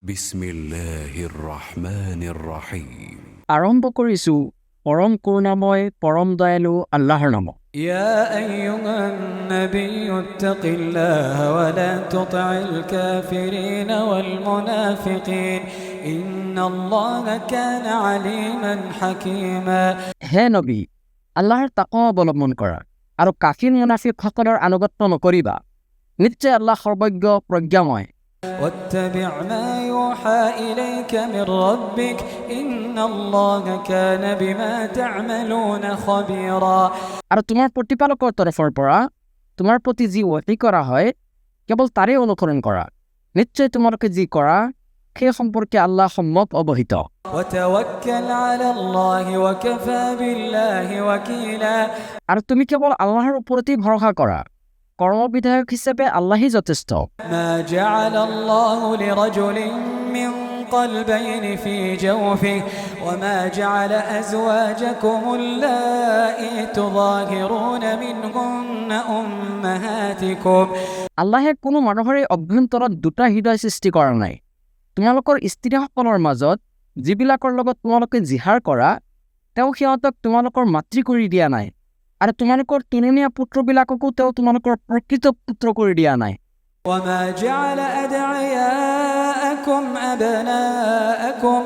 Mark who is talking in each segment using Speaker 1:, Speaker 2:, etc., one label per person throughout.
Speaker 1: بسم الله الرحمن الرحيم
Speaker 2: আৰম্ভ কৰিছো পৰম কৰুণাময় পৰম দয়ালু আল্লাহৰ নামত।
Speaker 3: يا أيها النبي اتق الله ولا تطع الكافرين والمنافقين إن الله كان عليما حكيما
Speaker 2: হে নবী, আল্লাহৰ তাকৱা অৱলম্বন কৰা আৰু কাফিৰ মুনাফিকসকলৰ আনুগত্য নকৰিবা। নিশ্চয় আল্লাহ সৰ্বজ্ঞ প্ৰজ্ঞাময়।
Speaker 3: واتبع ما يوحى إليك من ربك إن الله كان بما تعملون خبيرا
Speaker 2: আৰু তোমাৰ প্ৰতিপালকৰ তৰফৰ পৰা তোমাৰ প্ৰতি যি ৱহী কৰা হয় কেৱল তাৰে অনুসৰণ কৰা। নিশ্চয় তোমালোকে যি কৰা সেই সম্পৰ্কে আল্লাহ সম্যক অৱহিত।
Speaker 3: وتوكل على الله وكفى بالله وكيلا
Speaker 2: আৰু তুমি কেৱল আল্লাহৰ ওপৰতেই ভৰসা কৰা। কৰ্মবিধায়ক হিচাপে আল্লাহেই যথেষ্ট।
Speaker 3: ما جعل الله لرجل من قلبين في جوفه وما جعل أزواجكم اللائي تظاهرون منهن أمهاتكم
Speaker 2: আল্লাহে কোনো মানুহৰে অভ্যন্তৰত দুটা হৃদয় সৃষ্টি কৰা নাই। তোমালোকৰ স্ত্ৰীসকলৰ মাজত যিবিলাকৰ লগত তোমালোকে জিহাৰ কৰা তেওঁ সিহঁতক তোমালোকৰ মাতৃ কৰি দিয়া নাই, আৰু তোমালোকৰ তিনিনীয়া পুত্ৰবিলাককো তেওঁ তোমালোকৰ প্ৰকৃত পুত্ৰ কৰি দিয়া নাই।
Speaker 3: وما جعل أدعياءكم أبناءكم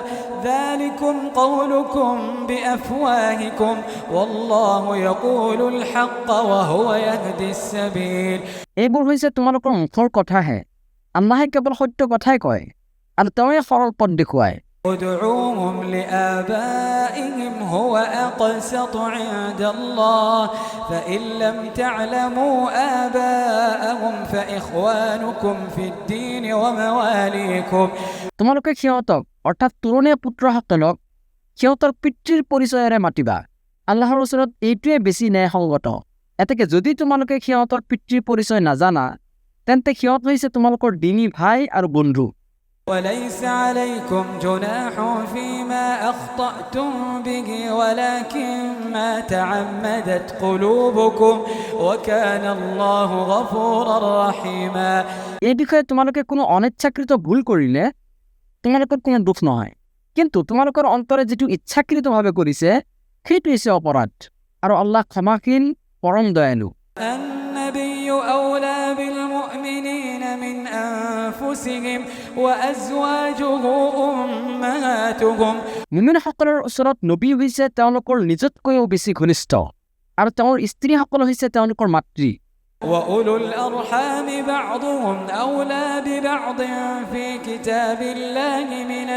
Speaker 3: ذلكم قولكم بأفواهكم والله يقول الحق وهو يهدي السبيل
Speaker 2: এইবোৰ হৈছে তোমালোকৰ মুখৰ কথাহে। আল্লাহে কেৱল সত্য কথাই কয় আৰু তেওঁৱে সৰল পথ দেখুৱায়।
Speaker 3: ادعوهم لآبائهم هو أقسط عند الله فإن لم تعلموا آباءهم فإخوانكم في الدين ومواليكم
Speaker 2: তোমালোকে সিহঁতক অৰ্থাৎ তুৰণীয়া পুত্ৰসকলক সিহঁতৰ পিতৃৰ পৰিচয়েৰে মাতিবা। আল্লাহৰ ওচৰত এইটোৱে বেছি ন্যায়সংগত। এতেকে যদি তোমালোকে সিহঁতৰ পিতৃৰ পৰিচয় নাজানা তেন্তে সিহঁত হৈছে তোমালোকৰ দিনী ভাই আৰু বন্ধু।
Speaker 3: وليس عليكم جناح فيما أخطأتم به ولكن ما تعمدت قلوبكم وكان الله غفورا رحيما
Speaker 2: এই বিষয়ে তোমালোকে কোনো অনিচ্ছাকৃত ভুল কৰিলে তোমালোকৰ কোনো দুখ নহয়, কিন্তু তোমালোকৰ অন্তৰে যিটো ইচ্ছাকৃতভাৱে কৰিছে সেইটো হৈছে অপৰাধ, আৰু আল্লাহ ক্ষমাশীল পৰম দয়ালু।
Speaker 3: النبي أولى بالمؤمنين من أنفسهم وأزواجه أمهاتهم
Speaker 2: মুমিনসকলৰ ওচৰত নবী হৈছে তেওঁলোকৰ নিজতকৈও বেছি ঘনিষ্ঠ, আৰু তেওঁৰ স্ত্ৰীসকল হৈছে তেওঁলোকৰ মাতৃ।
Speaker 3: وأولو الأرحام بعضهم أولى ببعض في كتاب الله من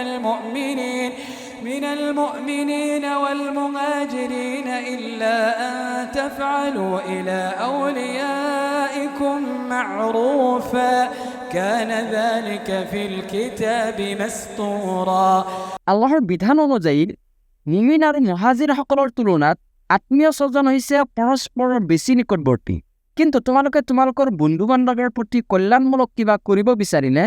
Speaker 3: المؤمنين والمهاجرين إلا أن تفعلوا إلى أوليائكم معروفا كان ذلك في الكتاب مسطورا
Speaker 2: আল্লাহৰ বিধান অনুযায়ী মুমিন আৰু মুহাজিৰসকলৰ তুলনাত আত্মীয় স্বজন হৈছে পৰস্পৰৰ বেছি নিকটৱৰ্তী, কিন্তু তোমালোকে তোমালোকৰ বন্ধু বান্ধৱৰ প্ৰতি কল্যাণমূলক কিবা কৰিব বিচাৰিলে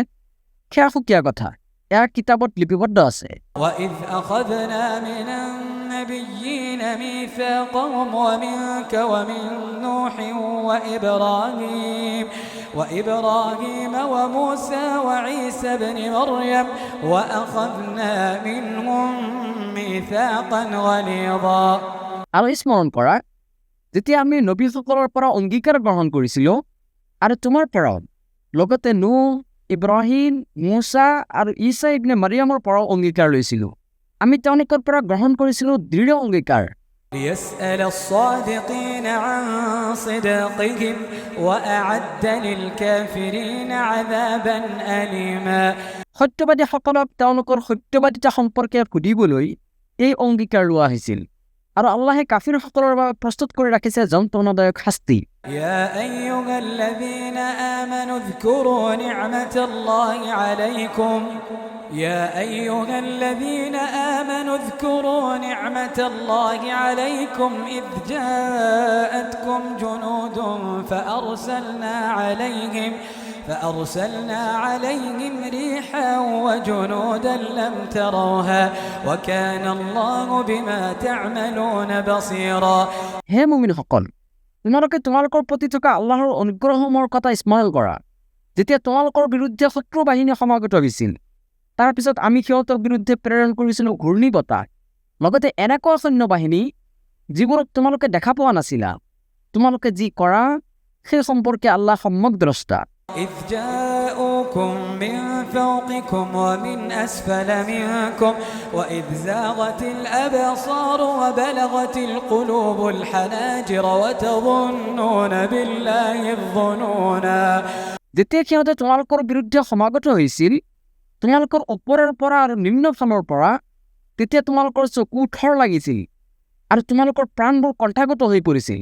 Speaker 2: সেয়া সুকীয়া কথা। এয়া কিতাপত লিপিবদ্ধ আছে।
Speaker 3: وإذ أخذنا من النبيين ميثاقهم ومنك ومن نوح وإبراهيم وموسى وعيسى بن مريم وأخذنا منهم ميثاقا غليظا
Speaker 2: আৰু স্মৰণ কৰা যেতিয়া আমি নবীসকলৰ পৰা অংগীকাৰ গ্ৰহণ কৰিছিলোঁ আৰু তোমাৰ পৰাও লগতে নূহ, ইব্ৰাহিম, মুছা আৰু ঈসা ইবনে মাৰিয়ামৰ পৰাও অংগীকাৰ লৈছিলোঁ। আমি তেওঁলোকৰ পৰা গ্ৰহণ কৰিছিলোঁ দৃঢ় অংগীকাৰ।
Speaker 3: ليسأل الصادقين عن صدقهم وأعد للكافرين عذابا أليما
Speaker 2: সত্যবাদীসকলক তেওঁলোকৰ সত্যবাদিতা সম্পৰ্কে সুধিবলৈ এই অংগীকাৰ লোৱা হৈছিল, আৰু আল্লাহে কাফিৰসকলৰ বাবে প্ৰস্তুত কৰি ৰাখিছে যন্ত্ৰণাদায়ক শাস্তি।
Speaker 3: يا أيها الذين آمنوا اذكروا نعمة الله عليكم إذ جاءتكم جنود فأرسلنا عليهم ريحا وجنودا لم تروها وكان الله بما تعملون بصيرا
Speaker 2: হে মুমিনসকল, তোমালোকে তোমালোকৰ প্ৰতি থকা আল্লাহৰ অনুগ্ৰহসমূহৰ কথা স্মৰণ কৰা, যেতিয়া তোমালোকৰ বিৰুদ্ধে শত্ৰু বাহিনী সমাগত হৈছিল। তাৰপিছত আমি সিহঁতৰ বিৰুদ্ধে প্ৰেৰণ কৰিছিলোঁ ঘূৰ্ণী বতাহ, লগতে এনেকুৱা সৈন্যবাহিনী যিবোৰক তোমালোকে দেখা পোৱা নাছিলা। তোমালোকে যি কৰা সেই সম্পৰ্কে আল্লাহ সম্যক দ্ৰষ্টা।
Speaker 3: إذ جاءوكم من فوقكم ومن أسفل منكم وإذ زاغت الأبصار وبلغت القلوب الحناجر وتظنون بالله الظنونا।
Speaker 2: যেতিয়া সিহঁতে তোমালোকৰ বিৰুদ্ধে সমাগত হৈছিল, তোমালোকৰ ওপৰৰ পৰা আৰু নিম্নফালৰ পৰা, তেতিয়া তোমালোকৰ চকু থৰ লাগিছিল আৰু তোমালোকৰ প্ৰাণবোৰ কণ্ঠাগত হৈ পৰিছিল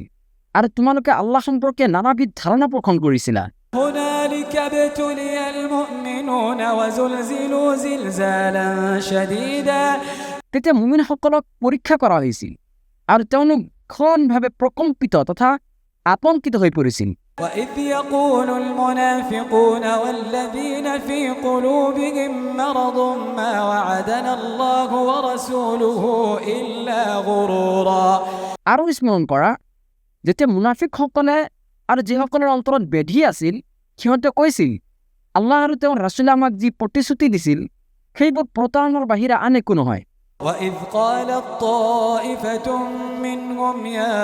Speaker 2: আৰু তোমালোকে আল্লাহ সম্পৰ্কে নানাবিধ ধাৰণা পোষণ কৰিছিলা।
Speaker 3: هنالك ابتلي المؤمنون وزلزلوا زلزالا شديدا।
Speaker 2: তেতিয়া মুমিনসকলক পৰীক্ষা কৰা হৈছিল আৰু তেওঁলোক ঘনভাৱে প্ৰকম্পিত তথা আতংকিত হৈ পৰিছিল।
Speaker 3: وإذ يقول المنافقون والذين في قلوبهم مرض ما وعدنا الله ورسوله إلا غرورا।
Speaker 2: আৰু স্মৰণ কৰা, যেতিয়া মুনাফিকসকলে আৰু যিসকলৰ অন্তৰত বেধি আছিল, সিহঁতে কৈছিল, আল্লাহ আৰু তেওঁৰ ৰাছুলে আমাক যি প্ৰতিশ্ৰুতি দিছিল সেইবোৰ প্ৰতাৰণাৰ বাহিৰে আন একো নহয়।
Speaker 3: وإذ قالت طائفة منهم يا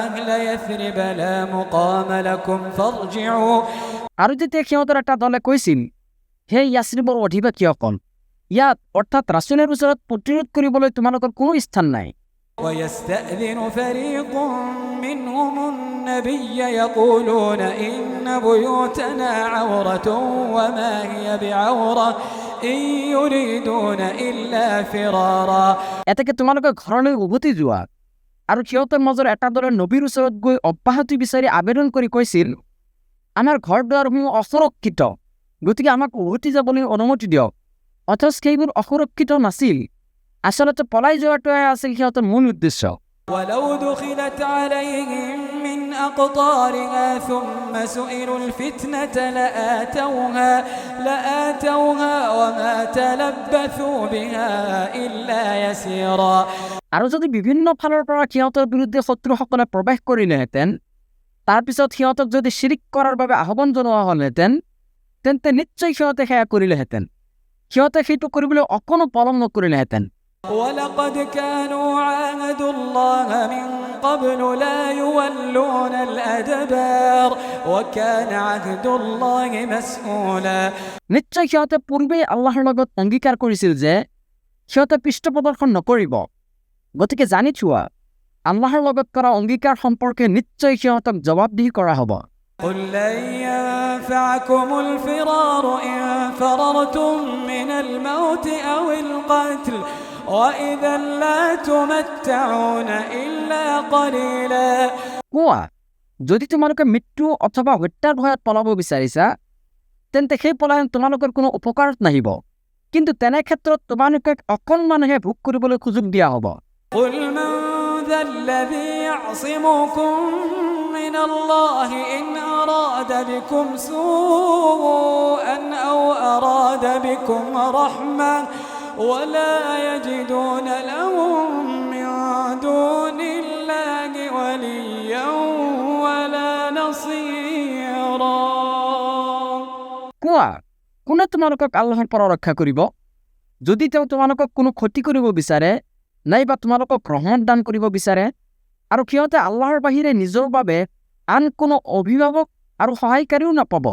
Speaker 3: أهل يثرب لا مقام لكم فارجعوا।
Speaker 2: আৰু যেতিয়া সিহঁতৰ এটা দলে কৈছিল, হে ইয়াছৰিবৰ অধিবাসীসকল, ইয়াত অৰ্থাৎ ৰাছুলৰ ওচৰত প্ৰতিৰোধ কৰিবলৈ তোমালোকৰ কোনো স্থান নাই।
Speaker 3: ويستأذن فريق منهم النبي يقولون إن بيوتنا عورة وما هي بعورة إن يريدون إلا فرارا।
Speaker 2: এতেকে তোমালোকে ঘৰলৈ উভতি যোৱা। আৰু সিহঁতৰ মাজৰ এটা দলে নবীৰ ওচৰত গৈ অব্যাহতি বিচাৰি আবেদন কৰি কৈছিল, আমাৰ ঘৰ দুৱাৰসমূহ অসুৰক্ষিত, গতিকে আমাক উভতি যাবলৈ অনুমতি দিয়ক। অথচ সেইবোৰ অসুৰক্ষিত নাছিল, আচলতে পলাই যোৱাটোৱে আছিল সিহঁতৰ মূল উদ্দেশ্য।
Speaker 3: ولو دخلت عليهم من أقطارها ثم سئلوا الفتنة لآتوها وما تلبثوا بها إلا يسيرا।
Speaker 2: আৰু যদি বিভিন্ন ফালৰ পৰা সিহঁতৰ বিৰুদ্ধে শত্ৰুসকলে প্ৰৱেশ কৰিলেহেঁতেন, তাৰপিছত সিহঁতক যদি শিৰিক কৰাৰ বাবে আহ্বান জনোৱা হ'লহেঁতেন, তেন্তে নিশ্চয় সিহঁতে সেয়া কৰিলেহেঁতেন। সিহঁতে সেইটো কৰিবলৈ অকণো পলম নকৰিলেহেঁতেন।
Speaker 3: ولقد كانوا عاهدوا الله من قبل لا يولون الأدبار وكان عهد الله مسؤولا।
Speaker 2: নিশ্চয় সিহঁতে পূৰ্বেই আল্লাহৰ লগত অংগীকাৰ কৰিছিল যে সিহঁতে পৃষ্ঠ প্ৰদৰ্শন নকৰিব। গতিকে জানি থোৱা, আল্লাহৰ লগত কৰা অংগীকাৰ সম্পৰ্কে নিশ্চয় সিহঁতক জবাবদিহি কৰা হ'ব।
Speaker 3: قل لن ينفعكم الفرار إن فررتم من الموت أو القتل وإذا لا تمتعون إلا قليلا।
Speaker 2: কোৱা, যদি তোমালোকে মৃত্যু অথবা হত্যাৰ ভয়ত পলাব বিচাৰিছা, তেন্তে সেই পলায়ন তোমালোকৰ কোনো উপকাৰত নাহিব, কিন্তু তেনে ক্ষেত্ৰত তোমালোকে অকণমানহে ভোগ কৰিবলৈ সুযোগ দিয়া হ'ব।
Speaker 3: قل من ذا الذي يعصمكم من الله إن أراد بكم سوءا أو أراد بكم رحمة ولا يجدون لهم من دون الله وليا ولا نصيرا।
Speaker 2: কোৱা, কোনে তোমালোকক আল্লাহৰ পৰা ৰক্ষা কৰিব? যদি তেওঁ তোমালোকক কোনো ক্ষতি কৰিব বিচাৰে নাইবা তোমালোকক ৰহমত দান কৰিব বিচাৰে, আৰু সিহঁতে আল্লাহৰ বাহিৰে নিজৰ বাবে আন কোনো অভিভাৱক আৰু সহায়কাৰীও নাপাব।